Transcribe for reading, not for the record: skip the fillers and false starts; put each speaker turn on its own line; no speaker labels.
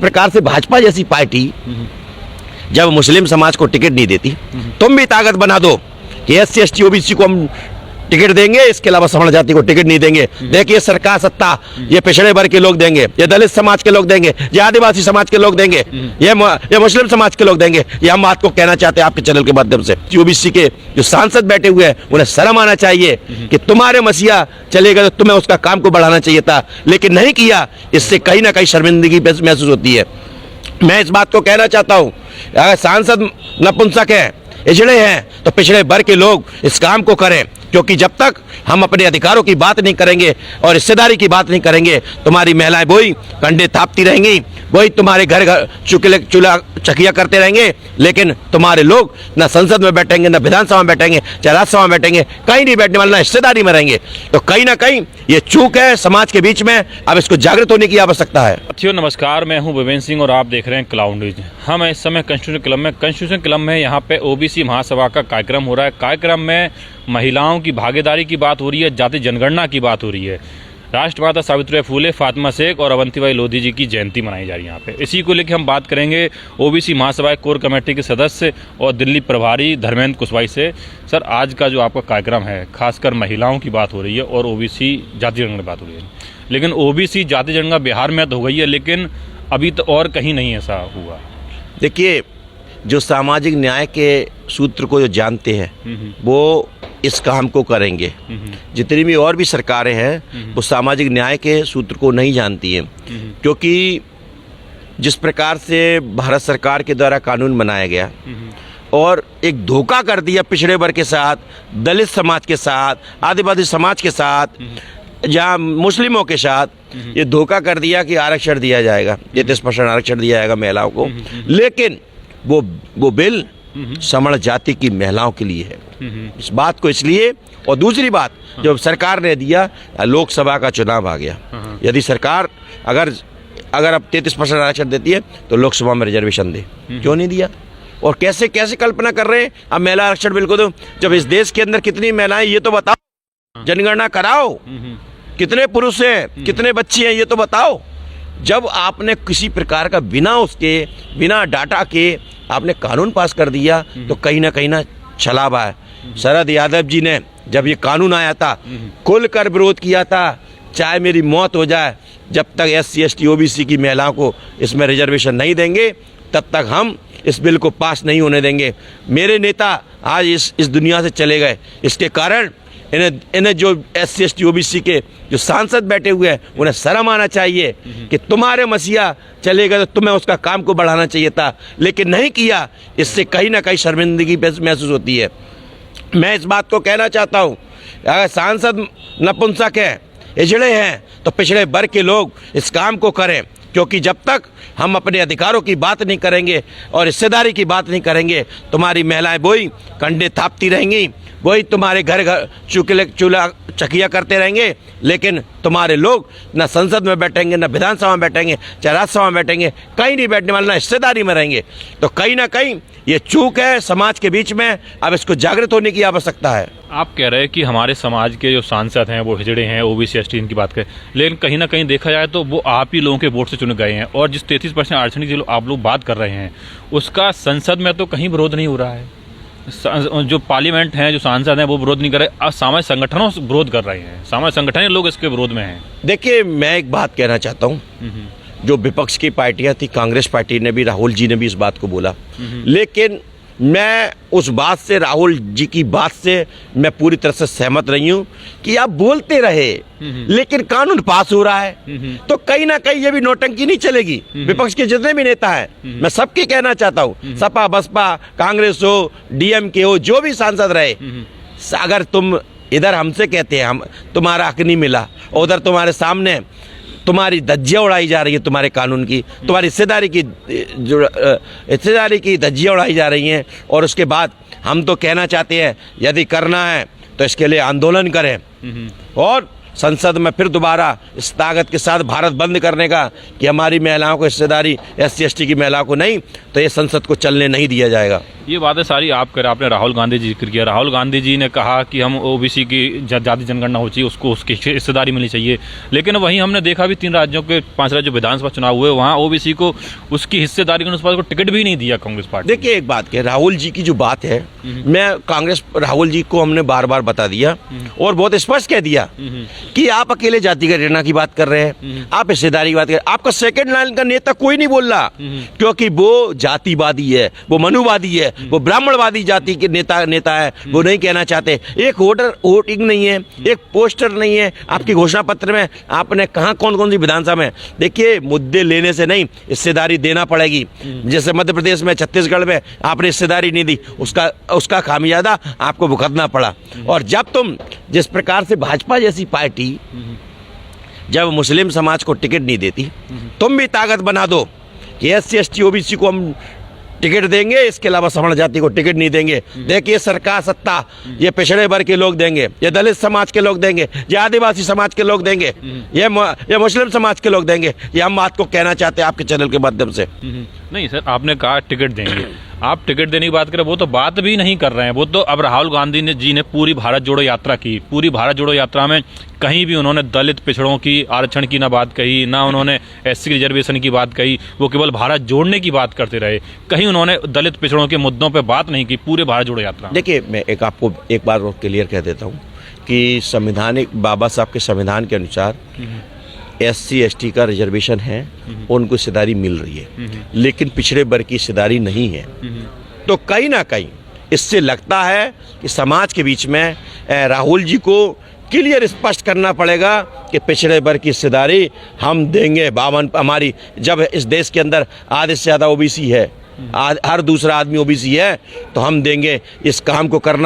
प्रकार से भाजपा जैसी पार्टी जब मुस्लिम समाज को टिकट नहीं देती, तुम भी ताकत बना दो कि SC ST OBC को हम टिकट देंगे, इसके अलावा सवर्ण जाति को टिकट नहीं देंगे। देखिए सरकार सत्ता ये पिछड़े वर्ग के लोग देंगे, ये दलित समाज के लोग देंगे, ये आदिवासी समाज के लोग देंगे, ये मुस्लिम समाज के लोग देंगे। ये हम बात को कहना चाहते हैं आपके चैनल के माध्यम से। OBC के जो सांसद बैठे हुए हैं उन्हें शर्म आना चाहिए कि तुम्हारे मसीहा चलेगा तो तुम्हें उसका काम को बढ़ाना चाहिए था, लेकिन नहीं किया। इससे कहीं ना कहीं शर्मिंदगी महसूस होती है। मैं इस बात को कहना चाहता हूं, अगर सांसद नपुंसक है, इजड़े हैं, तो पिछड़े वर्ग के लोग इस काम को करें, क्योंकि जब तक हम अपने अधिकारों की बात नहीं करेंगे और हिस्सेदारी की बात नहीं करेंगे, तुम्हारी महिलाएं वही कंडे थापती रहेंगी, वही तुम्हारे घर घर चूल्हा चकिया करते रहेंगे, लेकिन तुम्हारे लोग ना संसद में बैठेंगे, ना विधानसभा में बैठेंगे, चाहे राज्यसभा में बैठेंगे, कहीं नहीं बैठने वाले, ना हिस्सेदारी में रहेंगे। तो कहीं ना कहीं ये चूक है समाज के बीच में। अब इसको जागृत होने की आवश्यकता है।
साथियों नमस्कार, मैं हूं विवेन सिंह और आप देख रहे हैं क्लाउड न्यूज। हम इस समय कॉन्स्टिट्यूशन क्लब में यहाँ पे OBC महासभा का कार्यक्रम हो रहा है। कार्यक्रम में महिलाओं की भागीदारी की बात हो रही है, जाति जनगणना की बात हो रही है, राष्ट्रमाता सावित्रीबाई फुले, फातिमा शेख और अवंतीबाई लोधी जी की जयंती मनाई जा रही है यहाँ पे। इसी को लेकर हम बात करेंगे OBC महासभा कोर कमेटी के सदस्य और दिल्ली प्रभारी धर्मेंद्र कुशवाहा से। सर, आज का जो आपका कार्यक्रम है, खासकर महिलाओं की बात हो रही है और OBC जाति जनगणना की बात हो रही है, लेकिन OBC जाति जनगणना बिहार में तो हो गई है, लेकिन अभी तो और कहीं नहीं ऐसा हुआ।
देखिए, जो सामाजिक न्याय के सूत्र को जो जानते हैं वो इस काम को करेंगे। जितनी भी और भी सरकारें हैं वो सामाजिक न्याय के सूत्र को नहीं जानती हैं, क्योंकि जिस प्रकार से भारत सरकार के द्वारा कानून बनाया गया और एक धोखा कर दिया पिछड़े वर्ग के साथ, दलित समाज के साथ, आदिवासी समाज के साथ, जहाँ मुस्लिमों के साथ ये धोखा कर दिया कि आरक्षण दिया जाएगा, 33% आरक्षण दिया जाएगा महिलाओं को, लेकिन वो बिल सवर्ण जाति की महिलाओं के लिए है। इस बात को इसलिए, और दूसरी बात, जब सरकार ने दिया, लोकसभा का चुनाव आ गया, यदि सरकार अगर अब 33% आरक्षण देती है तो लोकसभा में रिजर्वेशन दे, क्यों नहीं दिया? और कैसे कैसे कल्पना कर रहे हैं अब महिला आरक्षण बिल को दो, जब इस देश के अंदर कितनी महिलाएं ये तो बताओ, जनगणना कराओ, कितने पुरुष हैं, कितने बच्चे हैं ये तो बताओ। जब आपने किसी प्रकार का बिना डाटा के आपने कानून पास कर दिया तो कहीं ना छलावा है। शरद यादव जी ने जब ये कानून आया था खुलकर विरोध किया था, चाहे मेरी मौत हो जाए, जब तक SC ST OBC की महिलाओं को इसमें रिजर्वेशन नहीं देंगे तब तक हम इस बिल को पास नहीं होने देंगे। मेरे नेता आज इस दुनिया से चले गए, इसके कारण इन्हें जो SC ST OBC के जो सांसद बैठे हुए हैं उन्हें शर्म आना चाहिए कि तुम्हारे मसीहा चलेगा तो तुम्हें उसका काम को बढ़ाना चाहिए था, लेकिन नहीं किया। इससे कहीं ना कहीं शर्मिंदगी महसूस होती है। मैं इस बात को कहना चाहता हूँ, अगर सांसद नपुंसक है, इजड़े हैं, तो पिछड़े वर्ग के लोग इस काम को करें, क्योंकि जब तक हम अपने अधिकारों की बात नहीं करेंगे और हिस्सेदारी की बात नहीं करेंगे, तुम्हारी महिलाएं वही कंडे थापती रहेंगी, वही तुम्हारे घर घर चूल्हा चकिया करते रहेंगे, लेकिन तुम्हारे लोग ना संसद में बैठेंगे, ना विधानसभा में बैठेंगे, चाहे राज्यसभा में बैठेंगे, कहीं नहीं बैठने वाले, ना हिस्सेदारी में रहेंगे। तो कहीं ना कहीं ये चूक है समाज के बीच में। अब इसको जागृत होने की आवश्यकता है।
आप कह रहे हैं कि हमारे समाज के जो सांसद हैं वो हिजड़े हैं, OBC ST इनकी बात करें, लेकिन कहीं ना कहीं देखा जाए तो वो आप ही लोगों के वोट से चुने गए हैं, और जिस 33% आरक्षण की आप लोग बात कर रहे हैं उसका संसद में तो कहीं विरोध नहीं हो रहा है। जो पार्लियामेंट हैं, जो सांसद हैं वो विरोध नहीं कर रहे, अब सामाजिक संगठनों विरोध कर रहे हैं, सामाजिक संगठन लोग इसके विरोध में हैं।
देखिए, मैं एक बात कहना चाहता हूँ, जो विपक्ष की पार्टियां थी, कांग्रेस पार्टी ने भी, राहुल जी ने भी इस बात को बोला, लेकिन मैं उस बात से, राहुल जी की बात से मैं पूरी तरह से सहमत नहीं हूं कि आप बोलते रहे लेकिन कानून पास हो रहा है, तो कहीं ना कहीं ये भी नौटंकी नहीं चलेगी। विपक्ष के जितने भी नेता हैं, मैं सबके कहना चाहता हूं, सपा बसपा, कांग्रेस हो, DMK हो, जो भी सांसद रहे, अगर तुम इधर हमसे कहते हैं हम तुम्हारा हक नहीं मिला, और उधर तुम्हारे सामने तुम्हारी धज्जियाँ उड़ाई जा रही है, तुम्हारे कानून की, तुम्हारी हिस्सेदारी की धज्जियाँ उड़ाई जा रही हैं, और उसके बाद हम तो कहना चाहते हैं यदि करना है तो इसके लिए आंदोलन करें और संसद में फिर दोबारा इस ताकत के साथ भारत बंद करने का कि हमारी महिलाओं को हिस्सेदारी, SC ST की महिलाओं को नहीं, तो ये संसद को चलने नहीं दिया जाएगा।
ये बातें सारी आप कर, आपने राहुल गांधी जी जिक्र किया। राहुल गांधी जी ने कहा कि हम ओबीसी की जाति जनगणना हो चाहिए, उसको उसकी हिस्सेदारी मिलनी चाहिए, लेकिन वहीं हमने देखा भी 3 राज्यों के 5 राज्यों विधानसभा चुनाव हुए, वहाँ ओबीसी को उसकी हिस्सेदारी के अनुसार को टिकट भी नहीं दिया कांग्रेस पार्टी।
देखिए एक बात है, राहुल जी की जो बात है, मैं कांग्रेस राहुल जी को हमने बार बार बता दिया और बहुत स्पष्ट कह दिया कि आप अकेले जातिगत जनगणना की बात कर रहे हैं, आप हिस्सेदारी की बात कर रहे हैं। आपका सेकंड लाइन का नेता कोई नहीं बोल रहा, क्योंकि वो जातिवादी है, वो मनुवादी है, वो ब्राह्मणवादी जाति के नेता है, वो नहीं कहना चाहते। एक वोटिंग नहीं है, एक पोस्टर नहीं है आपकी घोषणा पत्र में, आपने कहा कौन कौन सी विधानसभा में। देखिए मुद्दे लेने से नहीं, हिस्सेदारी देना पड़ेगी। जैसे मध्य प्रदेश में, छत्तीसगढ़ में आपने हिस्सेदारी नहीं दी, उसका खामियाजा आपको भुगतना पड़ा। और जब तुम जिस प्रकार से भाजपा जैसी पार्टी जब मुस्लिम समाज को टिकट नहीं देती, तुम भी ताकत बना दो कि SC ST OBC को हम टिकट देंगे, इसके अलावा सवर्ण जाति को टिकट नहीं देंगे। देखिए सरकार सत्ता ये पिछड़े वर्ग के लोग देंगे, ये दलित समाज के लोग देंगे, ये आदिवासी समाज के लोग देंगे, ये मुस्लिम समाज के लोग देंगे। ये हम बात को कहना चाहते हैं आपके चैनल के माध्यम से।
नहीं सर, आपने कहा टिकट देंगे, आप टिकट देने की बात करें, वो तो बात भी नहीं कर रहे हैं। वो तो अब राहुल गांधी जी ने पूरी भारत जोड़ो यात्रा की, पूरी भारत जोड़ो यात्रा में कहीं भी उन्होंने दलित पिछड़ों की आरक्षण की ना बात कही, ना उन्होंने SC रिजर्वेशन की बात कही, वो केवल भारत जोड़ने की बात करते रहे, कहीं उन्होंने दलित पिछड़ों के मुद्दों पे बात नहीं की पूरे भारत जोड़ो यात्रा।
देखिए मैं आपको एक बार और क्लियर कह देता हूँ कि संवैधानिक बाबा साहब के संविधान के अनुसार SC ST का रिजर्वेशन है, उनको हिस्सेदारी मिल रही है, लेकिन पिछड़े वर्ग की हिस्सेदारी नहीं है। तो कहीं ना कहीं इससे लगता है कि समाज के बीच में राहुल जी को क्लियर स्पष्ट करना पड़ेगा कि पिछड़े वर्ग की हिस्सेदारी हम देंगे। 52 हमारी, जब इस देश के अंदर आधे से ज़्यादा OBC है, हर दूसरा आदमी OBC है, तो हम देंगे। इस काम को करना